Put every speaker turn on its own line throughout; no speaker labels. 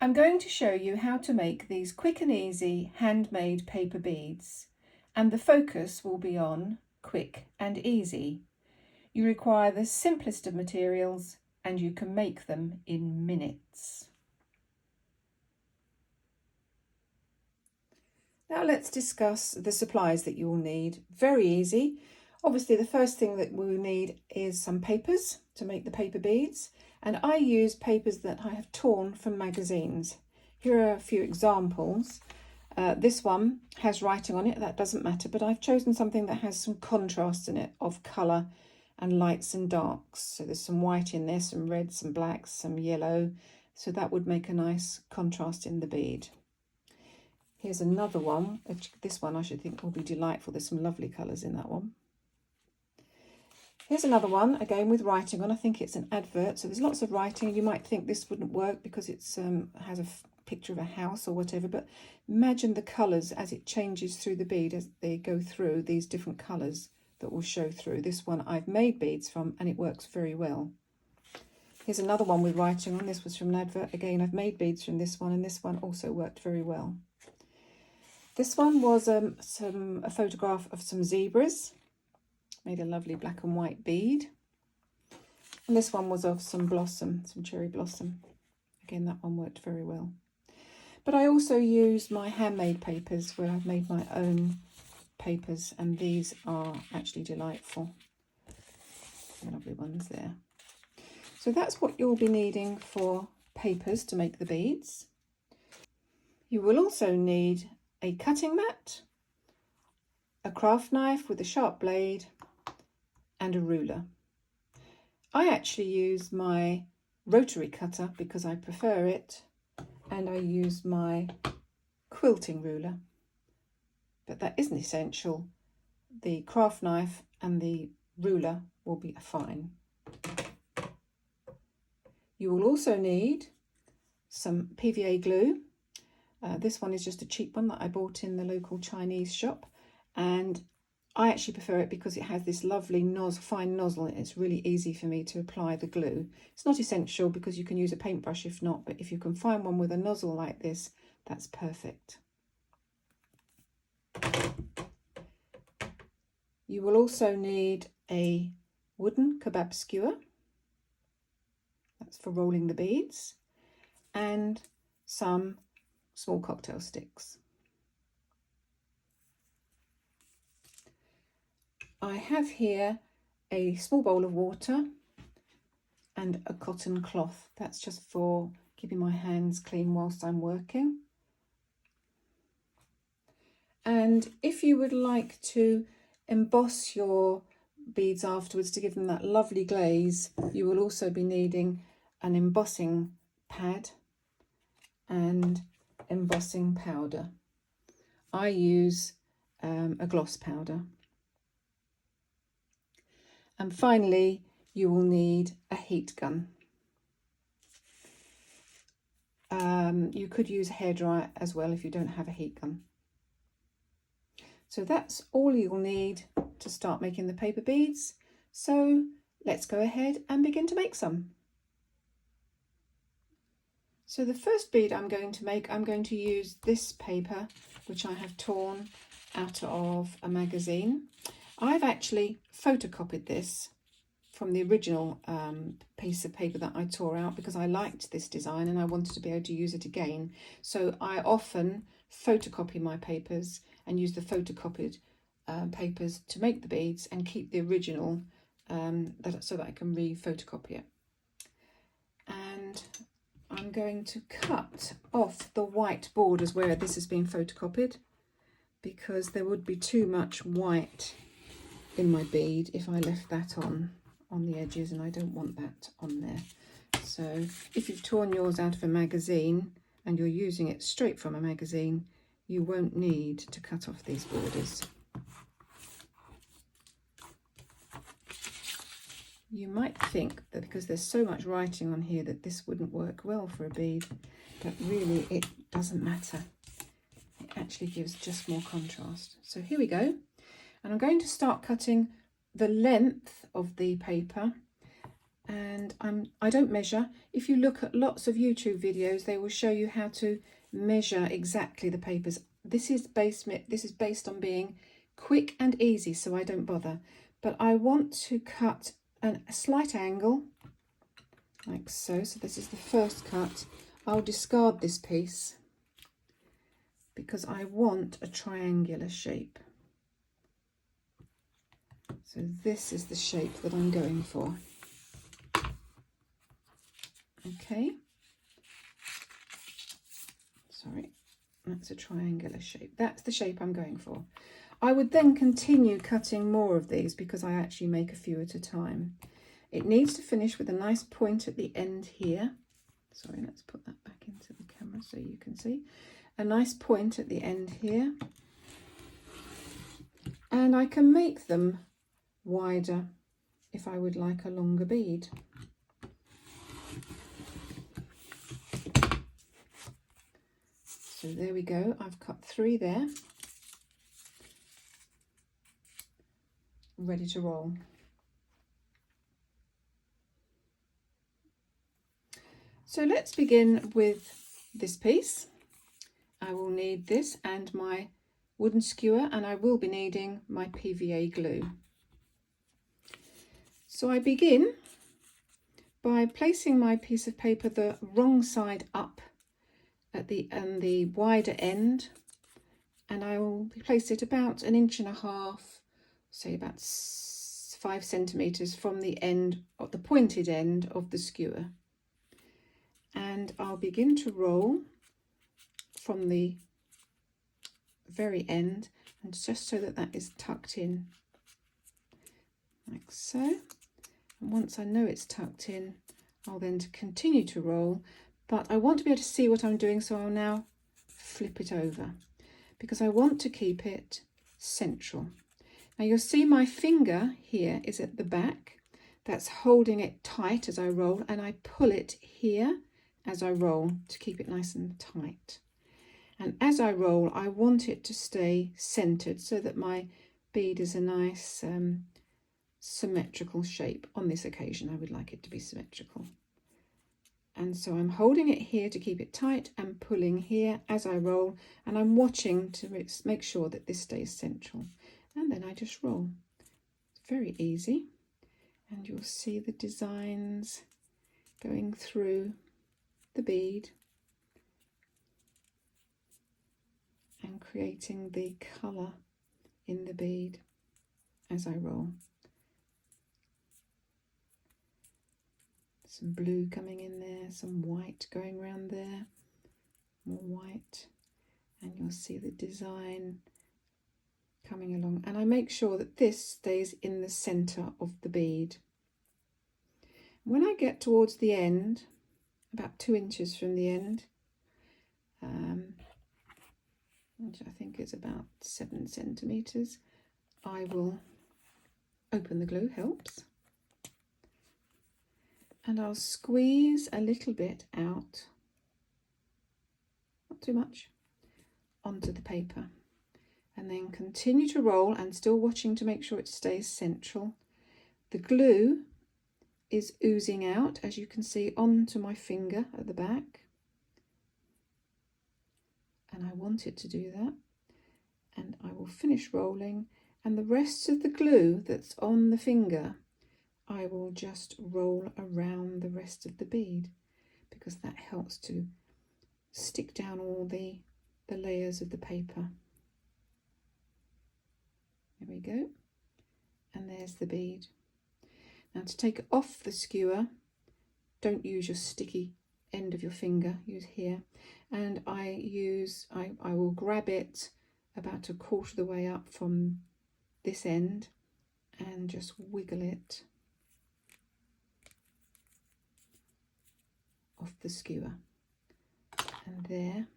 I'm going to show you how to make these quick and easy handmade paper beads, and the focus will be on quick and easy. You require the simplest of materials and you can make them in minutes. Now let's discuss the supplies that you will need. Very easy. Obviously the first thing that we'll need is some papers to make the paper beads, and I use papers that I have torn from magazines. Here are a few examples. This one has writing on it, that doesn't matter, but I've chosen something that has some contrast in it of colour and lights and darks. So there's some white in there, some red, some black, some yellow. So that would make a nice contrast in the bead. Here's another one. This one I should think will be delightful. There's some lovely colours in that one. Here's another one, again with writing on. I think it's an advert, so there's lots of writing. You might think this wouldn't work because it has a picture of a house or whatever, but imagine the colours as it changes through the bead, as they go through these different colours that will show through. This one I've made beads from and it works very well. Here's another one with writing on. This was from an advert. Again, I've made beads from this one and this one also worked very well. This one was a photograph of some zebras. Made a lovely black and white bead. And this one was of some blossom, some cherry blossom. Again, that one worked very well. But I also used my handmade papers where I've made my own papers, and these are actually delightful. Lovely ones there. So that's what you'll be needing for papers to make the beads. You will also need a cutting mat, a craft knife with a sharp blade, and a ruler. I actually use my rotary cutter because I prefer it, and I use my quilting ruler, but that isn't essential. The craft knife and the ruler will be fine. You will also need some PVA glue. This one is just a cheap one that I bought in the local Chinese shop, and I actually prefer it because it has this lovely fine nozzle and it's really easy for me to apply the glue. It's not essential because you can use a paintbrush if not, but if you can find one with a nozzle like this, that's perfect. You will also need a wooden kebab skewer. That's for rolling the beads, and some small cocktail sticks. I have here a small bowl of water and a cotton cloth. That's just for keeping my hands clean whilst I'm working. And if you would like to emboss your beads afterwards to give them that lovely glaze, you will also be needing an embossing pad and embossing powder. I use a gloss powder. And finally, you will need a heat gun. You could use a hairdryer as well if you don't have a heat gun. So that's all you'll need to start making the paper beads. So let's go ahead and begin to make some. So the first bead I'm going to make, I'm going to use this paper, which I have torn out of a magazine. I've actually photocopied this from the original piece of paper that I tore out because I liked this design and I wanted to be able to use it again. So I often photocopy my papers and use the photocopied papers to make the beads and keep the original so that I can re-photocopy it. And I'm going to cut off the white borders where this has been photocopied because there would be too much white in my bead if I left that on the edges, and I don't want that on there. So if you've torn yours out of a magazine and you're using it straight from a magazine, you won't need to cut off these borders. You might think that because there's so much writing on here that this wouldn't work well for a bead, but really it doesn't matter. It actually gives just more contrast. So here we go. And I'm going to start cutting the length of the paper and I don't measure. If you look at lots of YouTube videos, they will show you how to measure exactly the papers. This is based on being quick and easy, so I don't bother. But I want to cut a slight angle, like so. So this is the first cut. I'll discard this piece because I want a triangular shape. So this is the shape that I'm going for. Okay. Sorry, that's a triangular shape. That's the shape I'm going for. I would then continue cutting more of these because I actually make a few at a time. It needs to finish with a nice point at the end here. Sorry, let's put that back into the camera so you can see. A nice point at the end here. And I can make them wider if I would like a longer bead. So there we go, I've cut 3 there. Ready to roll. So let's begin with this piece. I will need this and my wooden skewer, and I will be needing my PVA glue. So I begin by placing my piece of paper the wrong side up at the wider end, and I will place it about 1.5 inches, say about 5 centimeters from the end of the pointed end of the skewer. And I'll begin to roll from the very end, and just so that that is tucked in, like so. And once I know it's tucked in, I'll then continue to roll, but I want to be able to see what I'm doing, so I'll now flip it over because I want to keep it central. Now you'll see my finger here is at the back. That's holding it tight as I roll, and I pull it here as I roll to keep it nice and tight. And as I roll, I want it to stay centered so that my bead is a nice symmetrical shape. On this occasion, I would like it to be symmetrical. And so I'm holding it here to keep it tight and pulling here as I roll, and I'm watching to make sure that this stays central. And then I just roll. It's very easy. And you'll see the designs going through the bead and creating the colour in the bead as I roll. Some blue coming in there, some white going around there, more white, and you'll see the design coming along. And I make sure that this stays in the centre of the bead. When I get towards the end, about 2 inches from the end, which I think is about 7 centimetres, I will open the glue, helps. And I'll squeeze a little bit out, not too much, onto the paper. And then continue to roll and still watching to make sure it stays central. The glue is oozing out, as you can see, onto my finger at the back. And I want it to do that. And I will finish rolling, and the rest of the glue that's on the finger, I will just roll around the rest of the bead because that helps to stick down all the layers of the paper. There we go. And there's the bead. Now to take it off the skewer, don't use your sticky end of your finger, use here. And I will grab it about 1/4 of the way up from this end and just wiggle it off the skewer. And there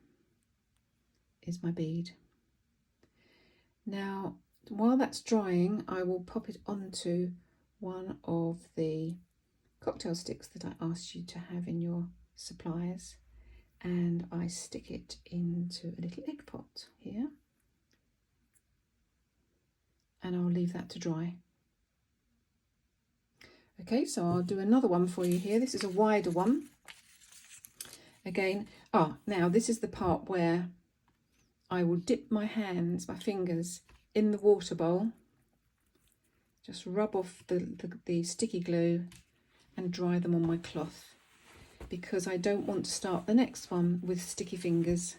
is my bead. Now, while that's drying, I will pop it onto one of the cocktail sticks that I asked you to have in your supplies, and I stick it into a little egg pot here, and I'll leave that to dry. Okay, so I'll do another one for you here. This is a wider one. Again, now this is the part where I will dip my hands, my fingers, in the water bowl. Just rub off the sticky glue and dry them on my cloth, because I don't want to start the next one with sticky fingers.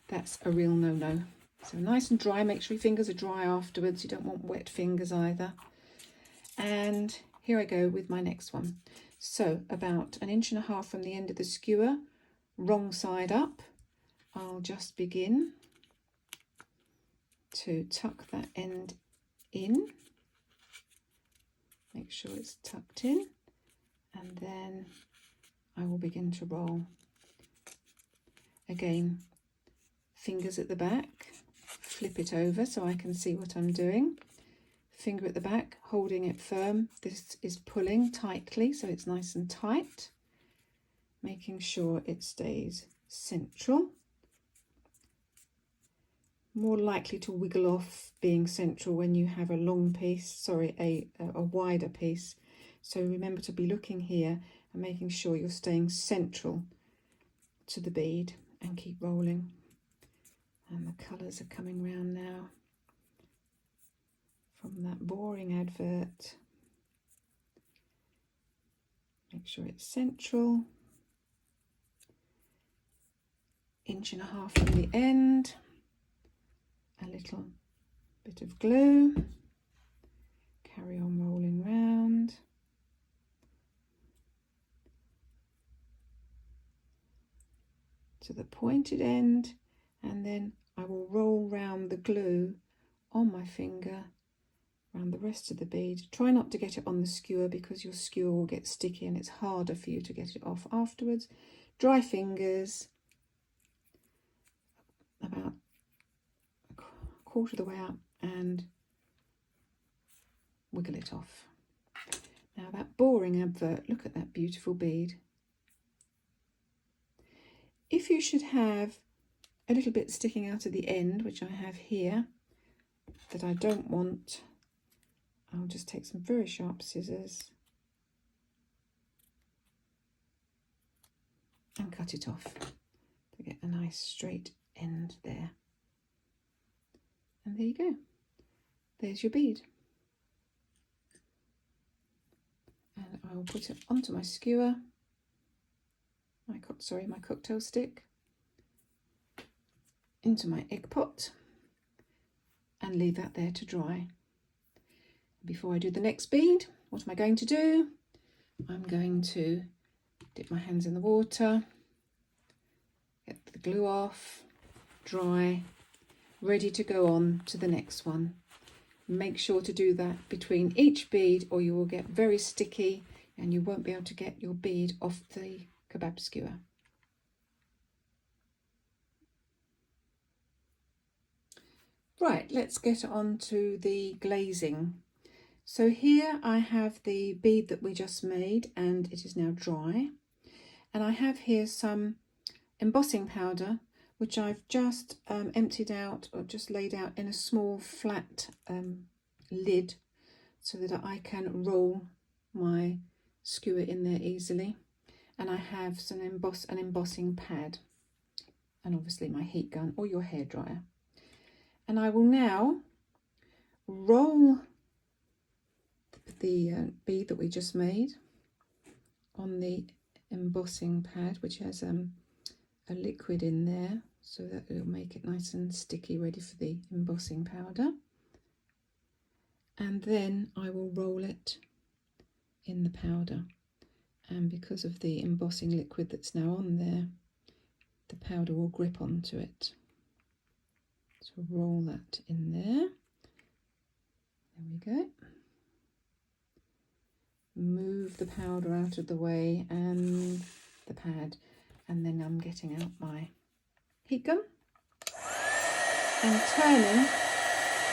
That's a real no-no. So nice and dry. Make sure your fingers are dry afterwards. You don't want wet fingers either. And here I go with my next one. So about 1.5 inches from the end of the skewer, wrong side up, I'll just begin to tuck that end in. Make sure it's tucked in, and then I will begin to roll. Again, fingers at the back, flip it over so I can see what I'm doing. Finger at the back, holding it firm. This is pulling tightly so it's nice and tight, making sure it stays central. More likely to wiggle off being central when you have a long piece, a wider piece. So remember to be looking here and making sure you're staying central to the bead, and keep rolling. And the colours are coming round now from that boring advert. Make sure it's central. 1.5 inches from the end. A little bit of glue. Carry on rolling round. To the pointed end, and then I will roll round the glue on my finger around the rest of the bead. Try not to get it on the skewer, because your skewer will get sticky and it's harder for you to get it off afterwards. Dry fingers, about 1/4 of the way up, and wiggle it off. Now that boring advert, look at that beautiful bead. If you should have a little bit sticking out of the end, which I have here, that I don't want, I'll just take some very sharp scissors and cut it off to get a nice straight end there. And there you go. There's your bead. And I will put it onto my skewer, my cocktail stick, into my egg pot, and leave that there to dry. Before I do the next bead, what am I going to do? I'm going to dip my hands in the water, get the glue off, dry, ready to go on to the next one. Make sure to do that between each bead, or you will get very sticky and you won't be able to get your bead off the kebab skewer. Right, let's get on to the glazing. So here I have the bead that we just made, and it is now dry. And I have here some embossing powder, which I've just emptied out, or just laid out in a small flat lid, so that I can roll my skewer in there easily. And I have an embossing pad, and obviously my heat gun or your hairdryer. And I will now roll the bead that we just made on the embossing pad, which has a liquid in there, so that it'll make it nice and sticky, ready for the embossing powder. And then I will roll it in the powder, and because of the embossing liquid that's now on there, the powder will grip onto it. So roll that in there. There we go. Move the powder out of the way and the pad, and then I'm getting out my heat gun and turning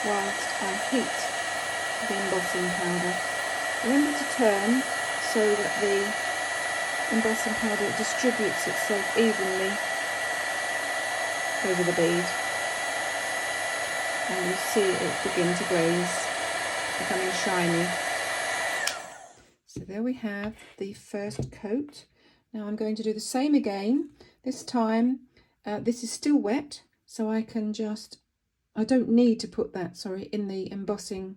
whilst I heat the embossing powder. Remember to turn so that the embossing powder distributes itself evenly over the bead, and you see it begin to glaze, becoming shiny. So there we have the first coat. Now I'm going to do the same again. This time this is still wet, so I can just, I don't need to put that, sorry, in the embossing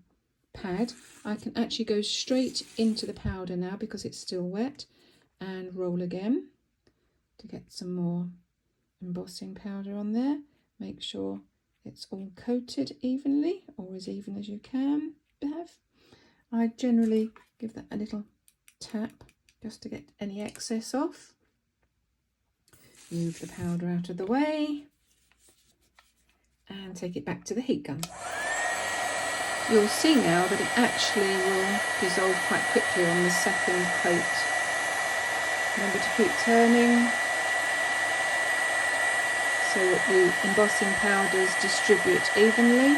pad. I can actually go straight into the powder now because it's still wet, and roll again to get some more embossing powder on there. Make sure it's all coated evenly, or as even as you can have. I generally give that a little tap just to get any excess off. Move the powder out of the way and take it back to the heat gun. You'll see now that it actually will dissolve quite quickly on the second coat. Remember to keep turning so that the embossing powders distribute evenly.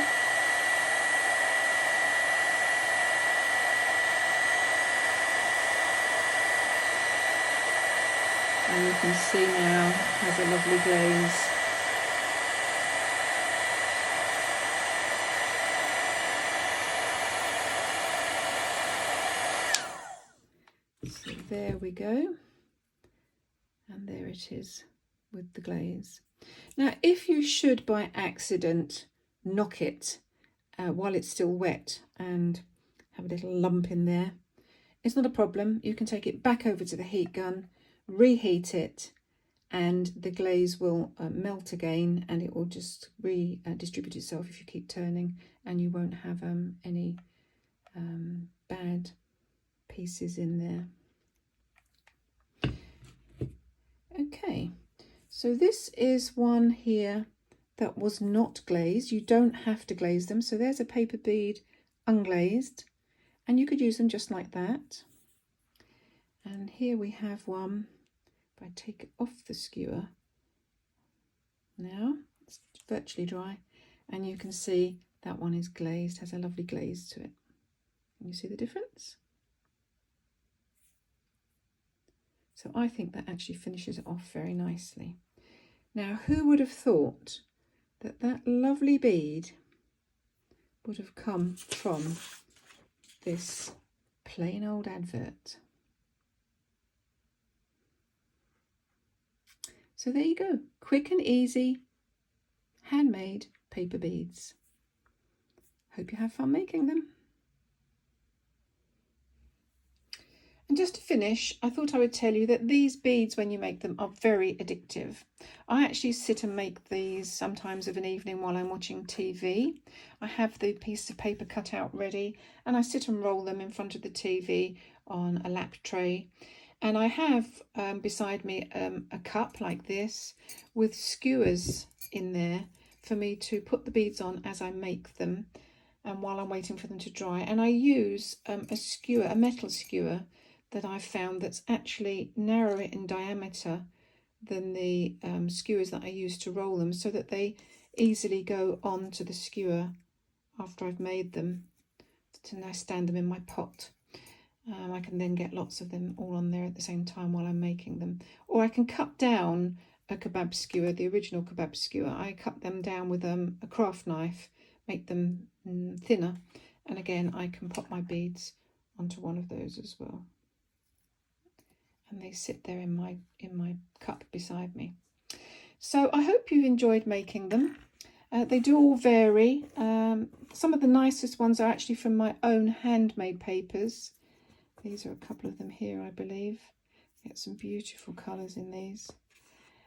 And you can see now it has a lovely glaze. So there we go. And there it is with the glaze. Now, if you should by accident knock it while it's still wet and have a little lump in there, it's not a problem. You can take it back over to the heat gun, reheat it, and the glaze will melt again, and it will just redistribute itself if you keep turning, and you won't have any bad pieces in there. Okay, so this is one here that was not glazed. You don't have to glaze them. So there's a paper bead unglazed, and you could use them just like that. And here we have one. If I take it off the skewer now, it's virtually dry, and you can see that one is glazed, has a lovely glaze to it. Can you see the difference? So I think that actually finishes it off very nicely. Now, who would have thought that that lovely bead would have come from this plain old advert? So there you go, quick and easy handmade paper beads. Hope you have fun making them. And just to finish, I thought I would tell you that these beads, when you make them, are very addictive. I actually sit and make these sometimes of an evening while I'm watching TV. I have the piece of paper cut out ready, and I sit and roll them in front of the TV on a lap tray. And I have beside me a cup like this with skewers in there for me to put the beads on as I make them and while I'm waiting for them to dry. And I use a skewer, a metal skewer that I've found that's actually narrower in diameter than the skewers that I use to roll them, so that they easily go onto the skewer after I've made them. And I stand them in my pot. I can then get lots of them all on there at the same time while I'm making them. Or I can cut down a kebab skewer, the original kebab skewer. I cut them down with a craft knife, make them thinner, and again I can pop my beads onto one of those as well. And they sit there in my cup beside me. So I hope you've enjoyed making them. They do all vary. Some of the nicest ones are actually from my own handmade papers. These are a couple of them here, I believe. Get some beautiful colours in these.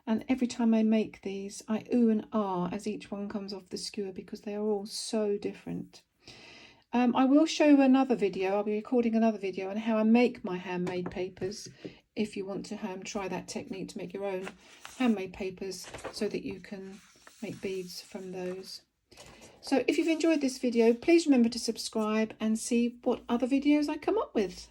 And every time I make these, I ooh and ah as each one comes off the skewer, because they are all so different. I will show another video. I'll be recording another video on how I make my handmade papers, if you want to try that technique to make your own handmade papers so that you can make beads from those. So if you've enjoyed this video, please remember to subscribe and see what other videos I come up with.